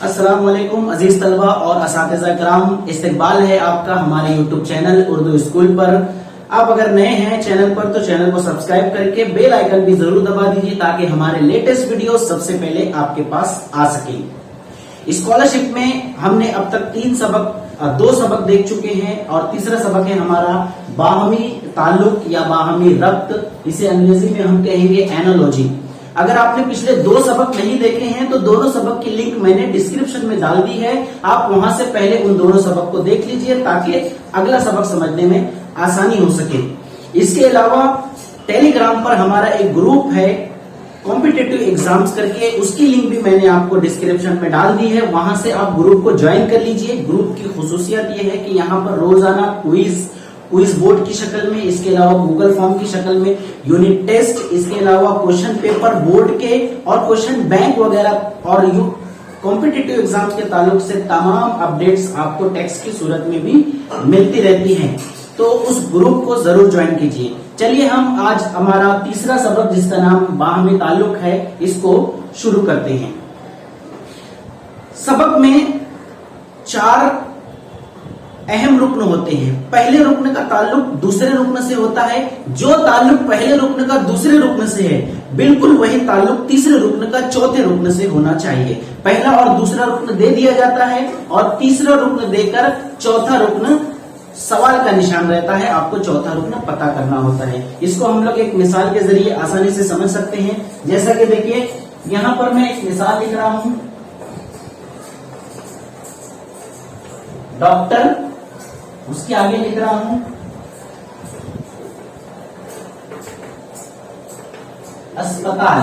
अस्सलाम वालेकुम अजीज तलबा और असातिज़ा किराम, इस्तकबाल है आपका हमारे यूट्यूब चैनल उर्दू स्कूल पर। आप अगर नए हैं चैनल पर तो चैनल को सब्सक्राइब करके बेल आइकन भी जरूर दबा दीजिए ताकि हमारे लेटेस्ट वीडियो सबसे पहले आपके पास आ सके। स्कॉलरशिप में हमने अब तक दो सबक देख चुके हैं और तीसरा सबक है हमारा बाहमी ताल्लुक या बाहमी रब्त, इसे अंग्रेजी में हम कहेंगे एनालॉजी। अगर आपने पिछले दो सबक नहीं देखे हैं तो दोनों सबक की लिंक मैंने डिस्क्रिप्शन में डाल दी है, आप वहां से पहले उन दोनों सबक को देख लीजिए ताकि अगला सबक समझने में आसानी हो सके। इसके अलावा टेलीग्राम पर हमारा एक ग्रुप है कॉम्पिटिटिव एग्जाम्स करके, उसकी लिंक भी मैंने आपको डिस्क्रिप्शन में डाल दी है, वहां से आप ग्रुप को ज्वाइन कर लीजिए। ग्रुप की खुसूसियत ये है कि यहाँ पर रोजाना क्विज बोर्ड की शक्ल में, इसके अलावा गूगल फॉर्म की शक्ल में यूनिट टेस्ट, इसके अलावा क्वेश्चन पेपर बोर्ड के और क्वेश्चन बैंक वगैरह और कॉम्पिटिटिव एग्जाम्स के ताल्लुक से तमाम अपडेट्स आपको टेक्स्ट की सूरत में भी मिलती रहती हैं, तो उस ग्रुप को जरूर ज्वाइन कीजिए। चलिए हम आज हमारा तीसरा सबक जिसका नाम बाहमी ताल्लुक है इसको शुरू करते हैं। सबक में 4 अहम रुक्न होते हैं। पहले रुक्न का ताल्लुक दूसरे रुक्न से होता है, जो ताल्लुक पहले रुक्न का दूसरे रुक्न से है बिल्कुल वही ताल्लुक तीसरे रुक्न का चौथे रुक्न से होना चाहिए। पहला और दूसरा रुक्न दे दिया जाता है और तीसरा रुक्न देकर चौथा रुक्न सवाल का निशान रहता है, आपको चौथा रुक्न पता करना होता है। इसको हम लोग एक मिसाल के जरिए आसानी से समझ सकते हैं। जैसा कि देखिए यहां पर मैं एक मिसाल लिख रहा हूं, डॉक्टर, उसके आगे लिख रहा हूं अस्पताल।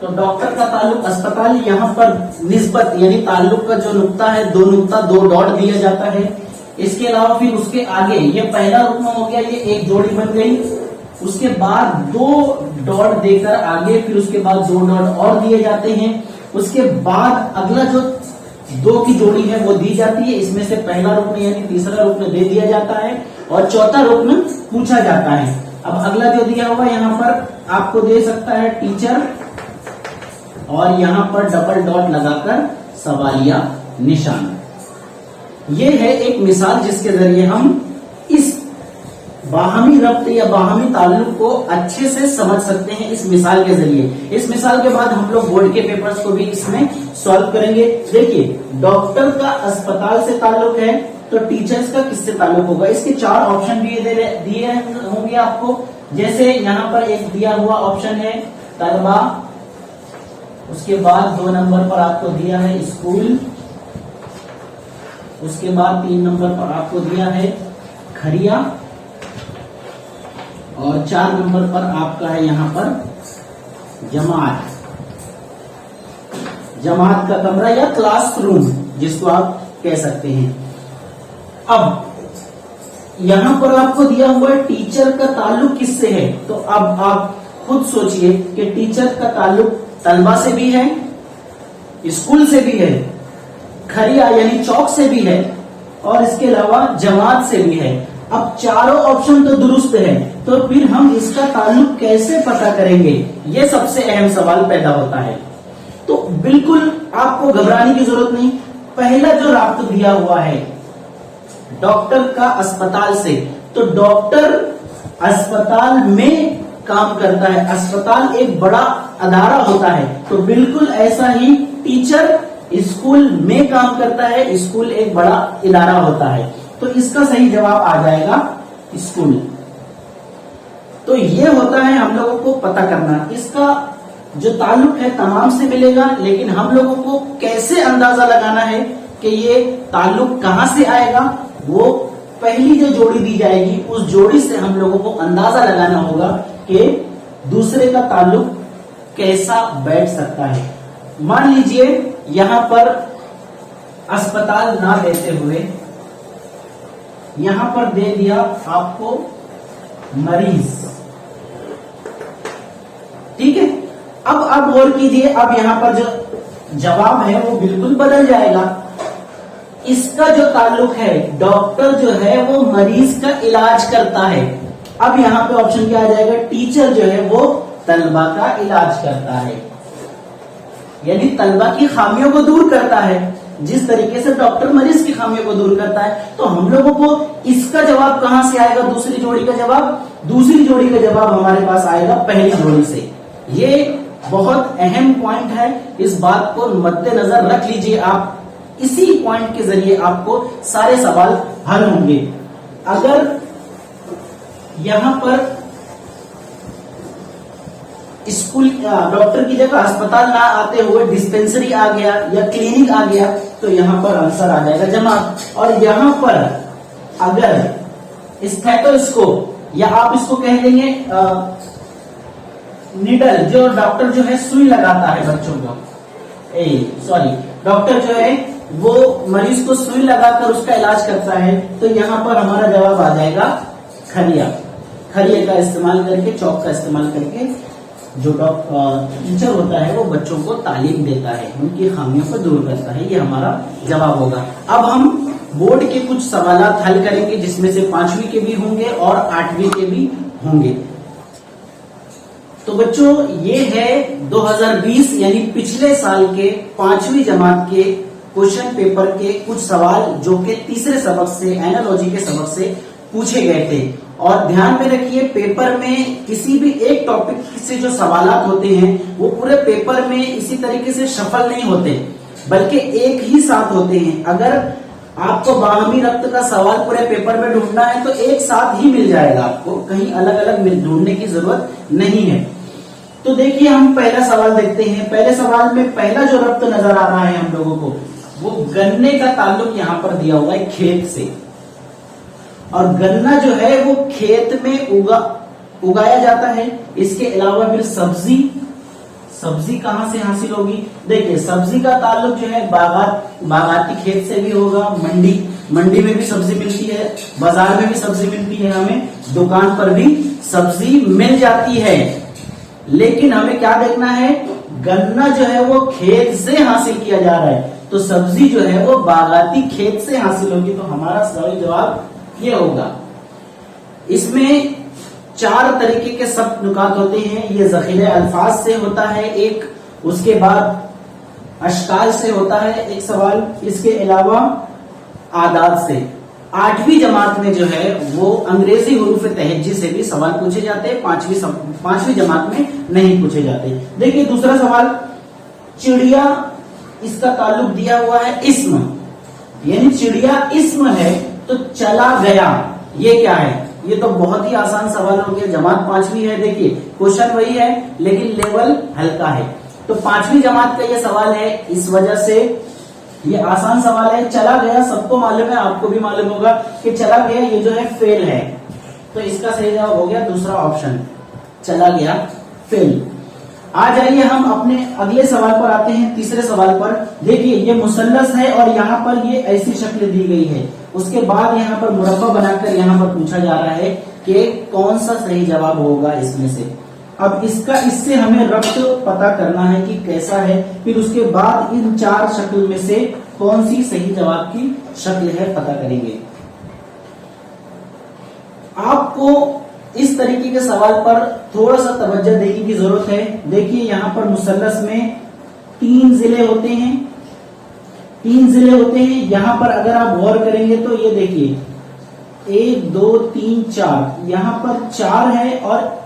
तो डॉक्टर का ताल्लुक अस्पताल, यहां पर निस्बत यानी ताल्लुक का जो नुक्ता है, 2 नुक्ता 2 डॉट दिया जाता है। इसके अलावा फिर उसके आगे ये पहला रुक्न हो गया, ये एक जोड़ी बन गई, उसके बाद 2 डॉट देकर आगे फिर उसके बाद 2 डॉट और दिए जाते हैं। उसके बाद अगला जो 2 की जोड़ी है वो दी जाती है, इसमें से पहला रुक्न यानी तीसरा रुक्न दे दिया जाता है और चौथा रुक्न पूछा जाता है। अब अगला जो दिया हुआ यहाँ पर आपको दे सकता है टीचर और यहाँ पर डबल डॉट लगाकर सवालिया निशान। ये है एक मिसाल जिसके जरिए हम इस बाहमी रब्त या बाहमी ताल्लुक को अच्छे से समझ सकते हैं इस मिसाल के जरिए। इस मिसाल के बाद हम लोग बोर्ड के पेपर्स को भी इसमें सॉल्व करेंगे। देखिए डॉक्टर का अस्पताल से ताल्लुक है तो टीचर्स का किससे ताल्लुक होगा, इसके 4 ऑप्शन दिए होंगे आपको। जैसे यहाँ पर एक दिया हुआ ऑप्शन है तलबा, उसके बाद 2 नंबर पर आपको दिया है स्कूल, उसके बाद 3 नंबर पर आपको दिया है खरिया और 4 नंबर पर आपका है यहाँ पर जमात का कमरा या क्लासरूम जिसको आप कह सकते हैं। अब यहां पर आपको दिया हुआ है टीचर का ताल्लुक किससे है, तो अब आप खुद सोचिए कि टीचर का ताल्लुक तलबा से भी है, स्कूल से भी है, खरिया यानी चौक से भी है और इसके अलावा जमात से भी है। अब चारों ऑप्शन तो दुरुस्त है, तो फिर हम इसका ताल्लुक कैसे पता करेंगे, ये सबसे अहम सवाल पैदा होता है। तो बिल्कुल आपको घबराने की जरूरत नहीं। पहला जो राब्ता दिया हुआ है डॉक्टर का अस्पताल से, तो डॉक्टर अस्पताल में काम करता है, अस्पताल एक बड़ा अदारा होता है, तो बिल्कुल ऐसा ही टीचर स्कूल में काम करता है, स्कूल एक बड़ा इदारा होता है, तो इसका सही जवाब आ जाएगा स्कूल। तो ये होता है हम लोगों को पता करना, इसका जो ताल्लुक है तमाम से मिलेगा, लेकिन हम लोगों को कैसे अंदाजा लगाना है कि ये ताल्लुक कहां से आएगा, वो पहली जो जोड़ी दी जाएगी उस जोड़ी से हम लोगों को अंदाजा लगाना होगा कि दूसरे का ताल्लुक कैसा बैठ सकता है। मान लीजिए यहां पर अस्पताल ना देते हुए यहां पर दे दिया आपको मरीज, ठीक है। अब गौर कीजिए, अब यहां पर जो जवाब है वो बिल्कुल बदल जाएगा। इसका जो ताल्लुक है डॉक्टर जो है वो मरीज का इलाज करता है, अब यहां पे ऑप्शन क्या आ जाएगा, टीचर जो है वो तलबा का इलाज करता है। यानी तलबा की खामियों को दूर करता है, जिस तरीके से डॉक्टर मरीज की खामियों को दूर करता है। तो हम लोगों को इसका जवाब कहां से आएगा? दूसरी जोड़ी का जवाब हमारे पास आएगा पहली जोड़ी से। ये बहुत अहम पॉइंट है, इस बात को मद्देनजर रख लीजिए आप। इसी पॉइंट के जरिए आपको सारे सवाल हल होंगे। अगर यहां पर स्कूल डॉक्टर की जगह अस्पताल ना आते हुए डिस्पेंसरी आ गया या क्लिनिक आ गया तो यहां पर आंसर आ जाएगा जमात। और यहां पर अगर स्टेथोस्कोप या आप इसको कह देंगे निडल, जो डॉक्टर जो है सुई लगाता है बच्चों को, डॉक्टर जो है वो मरीज को सुई लगाकर उसका इलाज करता है, तो यहां पर हमारा जवाब आ जाएगा खरिया। खरिया का इस्तेमाल करके, चौक का इस्तेमाल करके जो टीचर होता है वो बच्चों को तालीम देता है, उनकी खामियों को दूर करता है। ये हमारा जवाब होगा। अब हम बोर्ड के कुछ सवाल हल करेंगे, जिसमें से 5वीं के भी होंगे और 8वीं के भी होंगे। तो बच्चों ये है 2020 यानी पिछले साल के 5वीं जमात के क्वेश्चन पेपर के कुछ सवाल जो कि तीसरे सबक से, एनालॉजी के सबक से पूछे गए थे। और ध्यान में रखिए, पेपर में किसी भी एक टॉपिक से जो सवालात होते हैं वो पूरे पेपर में इसी तरीके से शफल नहीं होते, बल्कि एक ही साथ होते हैं। अगर आपको बाहमी रक्त का सवाल पूरे पेपर में ढूंढना है तो एक साथ ही मिल जाएगा, आपको कहीं अलग अलग ढूंढने की जरूरत नहीं है। तो देखिए हम पहला सवाल देखते हैं। पहले सवाल में पहला जो रक्त नजर आ रहा है हम लोगों को, वो गन्ने का ताल्लुक यहाँ पर दिया हुआ है खेत से। और गन्ना जो है वो खेत में उगाया जाता है। इसके अलावा फिर सब्जी कहां से हासिल होगी? देखिए सब्जी का ताल्लुक जो है बागाती खेत से भी होगा। मंडी में भी सब्जी मिलती है, बाजार में भी सब्जी मिलती है, हमें दुकान पर भी सब्जी मिल जाती है। लेकिन हमें क्या देखना है? गन्ना जो है वो खेत से हासिल किया जा रहा है, तो सब्जी जो है वो बागाती खेत से हासिल होगी। तो हमारा सही जवाब ये होगा। इसमें 4 तरीके के शब्द नुकात होते हैं। ये ज़ख़ीरे अल्फाज से होता है एक, उसके बाद अशकाल से होता है एक सवाल, इसके अलावा आदाद से। 8वीं जमात में जो है वो अंग्रेजी हुरूफ तहज्जी से भी सवाल पूछे जाते हैं, 5वीं जमात में नहीं पूछे जाते। देखिए दूसरा सवाल, चिड़िया, इसका ताल्लुक दिया हुआ है इस्म, यानी चिड़िया इस्म है तो चला गया, ये क्या है? ये तो बहुत ही आसान सवाल हो गया। जमात 5वीं है, देखिए क्वेश्चन वही है लेकिन लेवल हल्का है। तो 5वीं जमात का ये सवाल है, इस वजह से ये आसान सवाल है। चला गया सबको मालूम है, आपको भी मालूम होगा कि चला गया ये जो है फेल है, तो इसका सही जवाब हो गया दूसरा ऑप्शन, चला गया फेल। आ जाइए हम अपने अगले सवाल पर आते हैं, तीसरे सवाल पर। देखिए ये मुसल्लस है और यहाँ पर ये ऐसी शक्ल दी गई है। उसके बाद यहाँ पर मुरब्बा बनाकर यहाँ पर पूछा जा रहा है कि कौन सा सही जवाब होगा इसमें से। अब इससे हमें रब्त पता करना है कि कैसा है, फिर उसके बाद इन 4 शक्ल में से कौन सी सही जवाब की शक्ल है पता करेंगे। आपको इस तरीके के सवाल पर थोड़ा सा तवज्जो देने की जरूरत है। देखिए यहाँ पर मुसल्लस में 3 जिले होते हैं, 3 जिले होते हैं। यहाँ पर अगर आप गौर करेंगे तो ये देखिए 1 2 3 4, यहाँ पर 4 है। और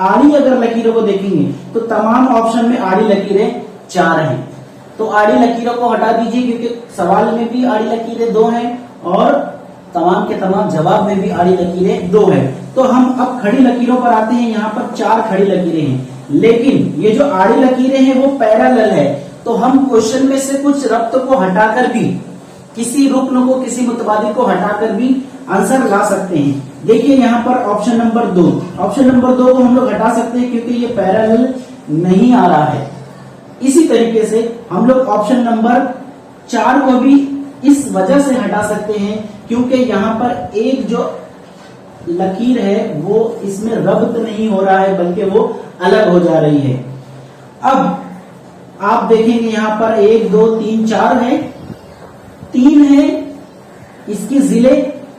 आड़ी अगर लकीरों को देखेंगे तो तमाम ऑप्शन में आड़ी लकीरें 4 हैं। तो आड़ी लकीरों को हटा दीजिए क्योंकि सवाल में भी आड़ी लकीरें 2 हैं और तमाम के तमाम जवाब में भी आड़ी लकीरें 2 हैं। तो हम अब खड़ी लकीरों पर आते हैं। यहाँ पर 4 खड़ी लकीरें हैं, लेकिन ये जो आड़ी लकीरें हैं वो पैरेलल है। तो हम क्वेश्चन में से कुछ रब्त को हटाकर भी, किसी रुकन को, किसी मुतबादिल को हटाकर भी आंसर ला सकते हैं। देखिए यहाँ पर ऑप्शन नंबर 2 को हम लोग हटा सकते हैं क्योंकि ये पैरेलल नहीं आ रहा है। इसी तरीके से हम लोग ऑप्शन नंबर 4 को भी इस वजह से हटा सकते हैं क्योंकि यहाँ पर एक जो लकीर है वो इसमें रब्त नहीं हो रहा है बल्कि वो अलग हो जा रही है। अब आप देखेंगे यहाँ पर 1 2 3 4 है, 3 है इसकी जिले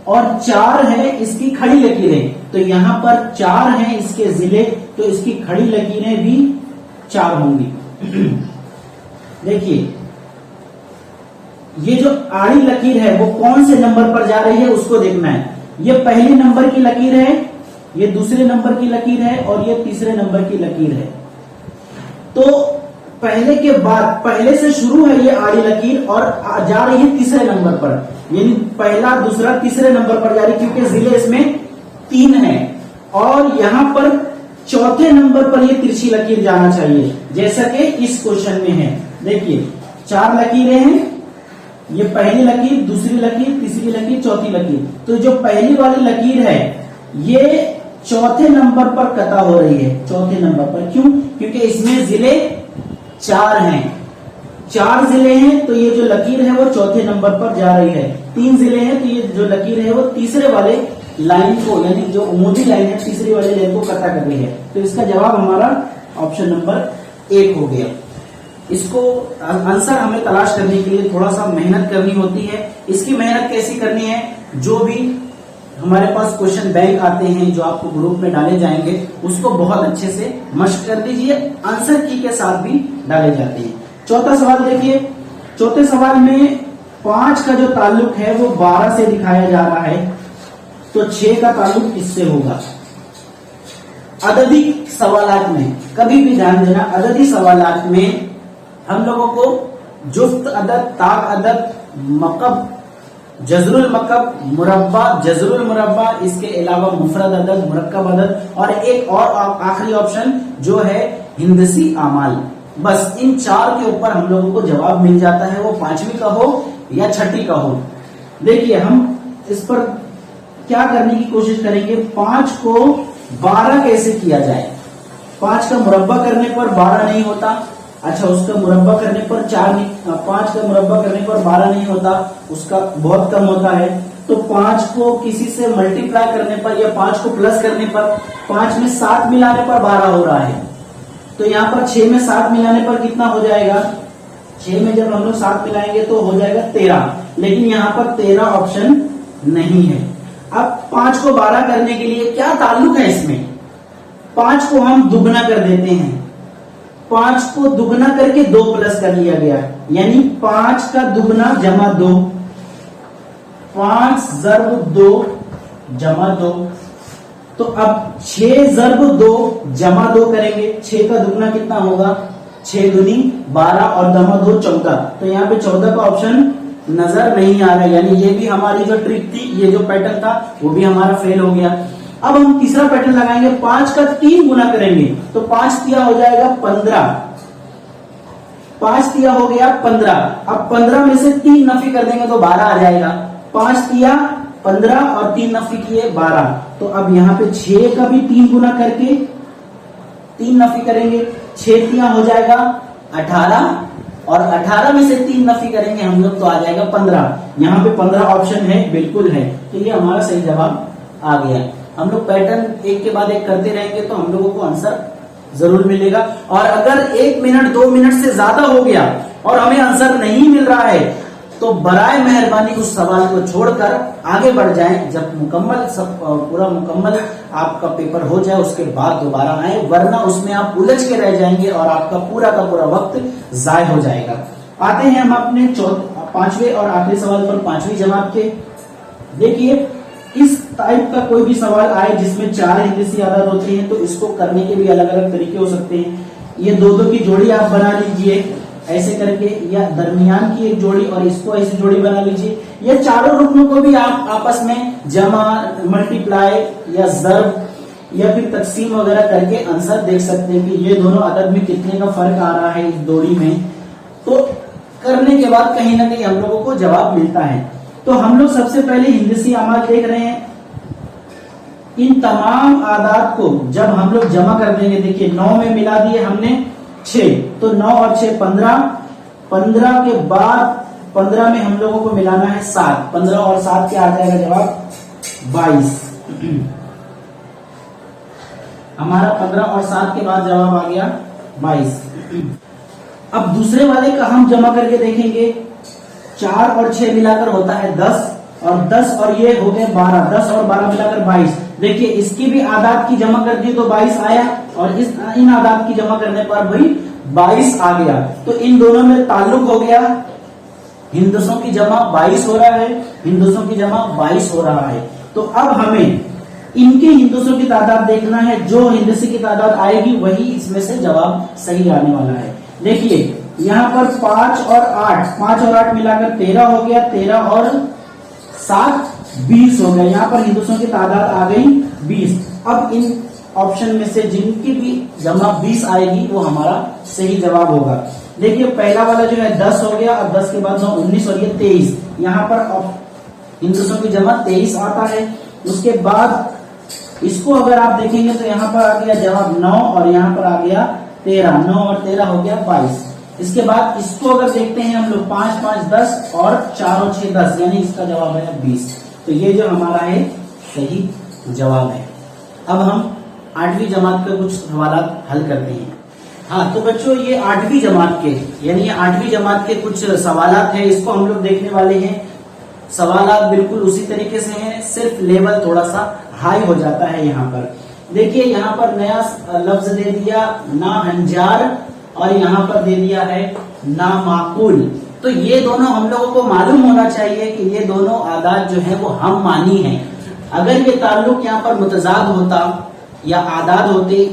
और 4 है इसकी खड़ी लकीरें। तो यहाँ पर 4 है इसके जिले, तो इसकी खड़ी लकीरें भी 4 होंगी। देखिए ये जो आड़ी लकीर है वो कौन से नंबर पर जा रही है उसको देखना है। ये पहले नंबर की लकीर है, ये दूसरे नंबर की लकीर है और ये तीसरे नंबर की लकीर है। तो पहले के बाद पहले से शुरू है ये आड़ी लकीर और जा रही है तीसरे नंबर पर, यानी पहला दूसरा तीसरे नंबर पर जा रही है क्योंकि जिले इसमें 3 है। और यहां पर चौथे नंबर पर ये तिरछी लकीर जाना चाहिए जैसा कि इस क्वेश्चन में है। देखिए 4 लकीरें हैं, ये पहली लकीर, दूसरी लकीर, तीसरी लकीर, चौथी लकीर। तो जो पहली वाली लकीर है ये चौथे नंबर पर कटा हो रही है। चौथे नंबर पर क्यों? क्योंकि इसमें जिले 4 हैं, 4 जिले हैं तो ये जो लकीर है वो चौथे नंबर पर जा रही है। 3 जिले हैं तो ये जो लकीर है वो तीसरे वाले लाइन को, यानी जो उमूदी लाइन है तीसरी वाले लाइन को कटा कर रही है। तो इसका जवाब हमारा ऑप्शन नंबर 1 हो गया। इसको आंसर हमें तलाश करने के लिए थोड़ा सा मेहनत करनी होती है। इसकी मेहनत कैसी करनी है? जो भी हमारे पास क्वेश्चन बैंक आते हैं जो आपको ग्रुप में डाले जाएंगे उसको बहुत अच्छे से मशक कर लीजिए, आंसर की के साथ भी डाले जाते हैं। चौथा सवाल देखिए, चौथे सवाल में 5 का जो ताल्लुक है वो 12 से दिखाया जा रहा है, तो 6 का ताल्लुक किससे होगा? अददी सवालात में कभी भी ध्यान देना, अददी सवालात में हम लोगों को जुफ्त अदद, ताक अदद, मकब, जजरुल मकब, मुरब्बा, जजरुल मुरब्बा, इसके अलावा मुफरद अदद, मुरक्कब अदद और एक और आखिरी ऑप्शन जो है हिंदसी आमाल। बस इन 4 के ऊपर हम लोगों को जवाब मिल जाता है, वो 5वीं का हो या 6ठी का हो। देखिए हम इस पर क्या करने की कोशिश करेंगे, 5 को 12 कैसे किया जाए। 5 का मुरब्बा करने पर 12 नहीं होता, अच्छा उसका मुरब्बा करने पर 4 नहीं, 5 का मुरब्बा करने पर 12 नहीं होता, उसका बहुत कम होता है। तो 5 को किसी से मल्टीप्लाई करने पर या 5 को प्लस करने पर 5 में 7 मिलाने पर 12 हो रहा है। तो यहाँ पर 6 में 7 मिलाने पर कितना हो जाएगा? 6 में जब हम लोग 7 मिलाएंगे तो हो जाएगा 13, लेकिन यहाँ पर 13 ऑप्शन नहीं है। अब 5 को 12 करने के लिए क्या ताल्लुक है इसमें? 5 को हम दुगना कर देते हैं, 5 को दुगना करके 2 प्लस कर लिया गया, यानी 5 का दुगना जमा 2, 5 ज़र्ब 2 जमा 2। तो अब 6 ज़र्ब 2 जमा 2 करेंगे, 6 का दुगना कितना होगा? 6 दूनी 12 और जमा 2 14। तो यहाँ पे 14 का ऑप्शन नजर नहीं आ रहा है, यानी ये भी हमारी जो ट्रिक थी, ये जो पैटर्न था वो भी हमारा फेल हो गया। अब हम तीसरा पैटर्न लगाएंगे, 5 का 3 गुना करेंगे तो 5 तिया हो जाएगा 15, 5 तिया हो गया 15। अब 15 में से 3 नफी कर देंगे तो 12 आ जाएगा। 5 तिया 15 और 3 नफी किए 12। तो अब यहाँ पे 6 का भी 3 गुना करके 3 नफी करेंगे, 6 तिया हो जाएगा 18 और 18 में से 3 नफी करेंगे हम लोग तो आ जाएगा 15। यहाँ पे 15 ऑप्शन है, बिल्कुल है, तो ये हमारा सही जवाब आ गया। हम लोग पैटर्न एक के बाद एक करते रहेंगे तो हम लोगों को आंसर जरूर मिलेगा। और अगर 1 मिनट 2 मिनट से ज्यादा हो गया और हमें आंसर नहीं मिल रहा है तो बराए मेहरबानी उस सवाल को छोड़कर आगे बढ़ जाएं। जब मुकम्मल सब पूरा मुकम्मल आपका पेपर हो जाए उसके बाद दोबारा आए, वरना उसमें आप उलझ के रह जाएंगे और आपका पूरा का पूरा वक्त जाय हो जाएगा। आते हैं हम अपने 5वें और आखिरी सवाल पर, 5वीं जमात के। देखिए इस टाइप का कोई भी सवाल आए जिसमें 4 हिंदसी आदत होती हैं तो इसको करने के भी अलग अलग तरीके हो सकते हैं। ये 2-2 की जोड़ी आप बना लीजिए ऐसे करके, या दरमियान की एक जोड़ी और इसको ऐसी जोड़ी बना लीजिए, या चारों रुकनों को भी आप आपस में जमा, मल्टीप्लाई या ज़र्ब या फिर तकसीम वगैरह करके आंसर देख सकते हैं कि ये दोनों अदद में कितने का फर्क आ रहा है इस जोड़ी में। तो करने के बाद कहीं ना कहीं हम लोगों को जवाब मिलता है। तो हम लोग सबसे पहले हिंदसी अमाल देख रहे हैं। इन तमाम आदात को जब हम लोग जमा कर देंगे, देखिए 9 में मिला दिए हमने 6, तो 9 और 6 15, 15 के बाद 15 में हम लोगों को मिलाना है 7, 15 और 7 क्या आ जाएगा जवाब? 22। हमारा 15 और 7 के बाद जवाब आ गया 22। अब दूसरे वाले का हम जमा करके देखेंगे, 4 और 6 मिलाकर होता है 10, और 10 और ये हो गए 12, 10 और 12 मिलाकर 22। देखिए इसकी भी आदात की जमा कर दी तो 22 आया, और इन आदात की जमा करने पर भाई 22 आ गया, तो इन दोनों में ताल्लुक हो गया, हिंदसों की जमा 22 हो रहा है, हिंदसों की जमा 22 हो रहा है। तो अब हमें इनके हिंदसों की तादाद देखना है, जो हिंदसी की तादाद आएगी वही इसमें से जवाब सही आने वाला है। देखिए यहाँ पर 5 और 8 मिलाकर 13 हो गया, 13 और 7 20 हो गया। यहाँ पर हिंदुओं की तादाद आ गई 20। अब इन ऑप्शन में से जिनकी भी जमा 20 आएगी वो हमारा सही जवाब होगा। देखिए पहला वाला जो है 10 हो गया, अब 10 के बाद 9 19 और ये 23। यहाँ पर हिंदुओं की जमा 23 आता है। उसके बाद इसको अगर आप देखेंगे तो यहाँ पर आ गया जवाब 9 और यहाँ पर आ गया 13, 9 और 13 हो गया 22। इसके बाद इसको अगर देखते हैं हम लोग 5 5 10 और 4 और 6 10, यानी इसका जवाब है 20। तो ये जो हमारा है सही जवाब है। अब हम 8वीं जमात के कुछ सवाल हल करते हैं। हाँ तो बच्चों ये 8वीं जमात के यानी ये 8वीं जमात के कुछ सवालात हैं, इसको हम लोग देखने वाले हैं। सवालात बिल्कुल उसी तरीके से हैं, सिर्फ लेवल थोड़ा सा हाई हो जाता है। यहाँ पर देखिए यहाँ पर नया लफ्ज दे दिया ना हंजार और यहाँ पर दे दिया है ना माकूल। तो ये दोनों हम लोगों को मालूम होना चाहिए कि ये दोनों आदात जो है वो हम मानी है। अगर ये ताल्लुक यहाँ पर मुतजाद होता या आदाद होते,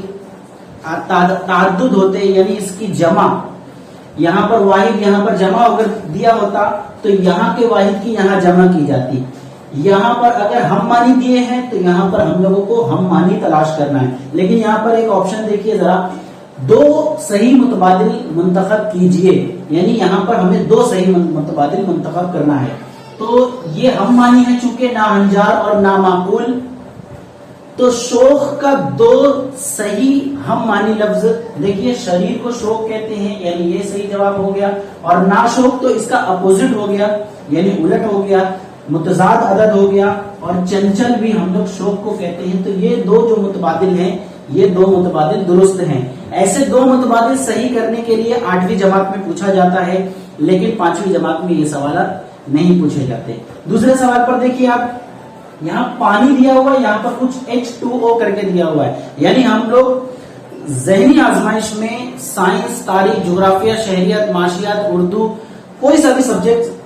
ताद्दुद होते, यानी इसकी जमा यहाँ पर वाहिद यहाँ पर जमा अगर दिया होता तो यहाँ के वाहिद की यहाँ जमा की जाती। यहाँ पर अगर हम मानी दिए हैं तो यहाँ पर हम लोगों को हम मानी तलाश करना है। लेकिन यहाँ पर एक ऑप्शन देखिए जरा, 2 सही मुतबादिल मुंतखब कीजिए, यानी यहाँ पर हमें 2 सही मुतबादिल मुंतखब करना है। तो ये हम मानी है चूंकि ना हंजार और ना माकूल, तो शोख का 2 सही हम मानी लफ्ज, देखिए शरीर को शोख कहते हैं यानी ये सही जवाब हो गया, और ना शोख तो इसका अपोजिट हो गया यानी उलट हो गया, मुतजाद अदद हो गया, और चंचल भी हम लोग शोख को कहते हैं। तो ये 2 जो मुतबादिल हैं ये 2 मुतबादिल दुरुस्त हैं। ऐसे 2 मुतबादिल सही करने के लिए 8वीं जमात में पूछा जाता है, लेकिन 5वीं जमात में ये सवाल नहीं पूछे जाते। दूसरे सवाल पर देखिए आप, यहाँ पानी दिया हुआ है, यहाँ पर कुछ H2O करके दिया हुआ है, यानी हम लोग ज़हनी आजमाइश में साइंस, तारीख, ज्योग्राफिया, शहरियत, माशियात, उर्दू, कोई सा भी सब्जेक्ट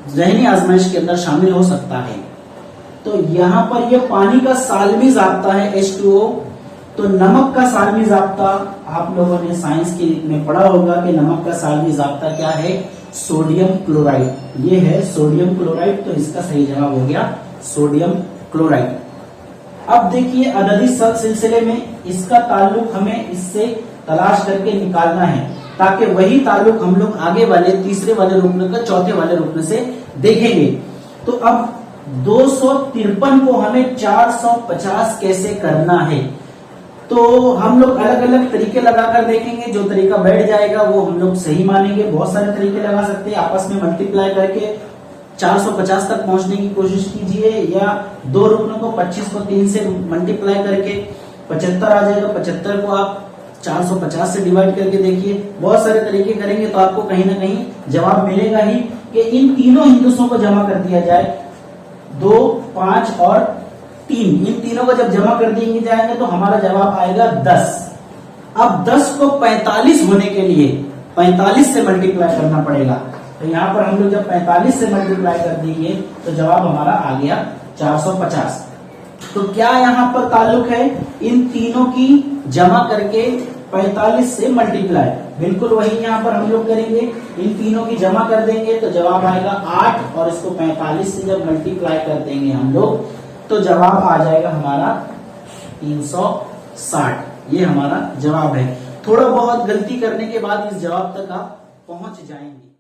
ज़हनी आजमाइश के अंदर शामिल हो सकता है। तो यहाँ पर ये पानी का सालमी ज़ाब्ता है H2O। तो नमक का सालमी ज़ाब्ता आप लोगों ने साइंस के में पढ़ा होगा कि नमक का सालमी ज़ाब्ता क्या है, सोडियम क्लोराइड। ये है सोडियम क्लोराइड, तो इसका सही जवाब हो गया सोडियम क्लोराइड। अब देखिए अददी सिलसिले में इसका ताल्लुक हमें इससे तलाश करके निकालना है, ताकि वही ताल्लुक हम लोग आगे वाले तीसरे वाले रुकन का चौथे वाले रुकन से देखेंगे। तो अब 253 को हमें 450 कैसे करना है, तो हम लोग अलग अलग तरीके लगाकर देखेंगे। जो तरीका बैठ जाएगा वो हम लोग सही मानेंगे। बहुत सारे तरीके लगा सकते हैं, आपस में मल्टीप्लाई करके 450 तक पहुंचने की कोशिश कीजिए, या 2 रुकनों को 25 को 3 से मल्टीप्लाई करके 75 आ जाएगा, 75 को आप 450 से डिवाइड करके देखिए। बहुत सारे तरीके करेंगे तो आपको कहीं ना कहीं जवाब मिलेगा ही कि इन तीनों हिंदुओं को जमा कर दिया जाए, 2, 5 और 3, इन तीनों को जब जमा कर दिए जाएंगे तो हमारा जवाब आएगा 10। अब 10 को 45 होने के लिए 45 से मल्टीप्लाई करना पड़ेगा। तो यहाँ पर हम लोग जब 45 से मल्टीप्लाई कर देंगे तो जवाब हमारा आ गया 450। तो क्या यहाँ पर ताल्लुक है, इन तीनों की जमा करके 45 से मल्टीप्लाई, बिल्कुल वही यहाँ पर हम लोग करेंगे। इन तीनों की जमा कर देंगे तो जवाब आएगा 8, और इसको 45 से जब मल्टीप्लाई कर देंगे हम लोग तो जवाब आ जाएगा हमारा 360। ये हमारा जवाब है। थोड़ा बहुत गलती करने के बाद इस जवाब तक आप पहुंच जाएंगे।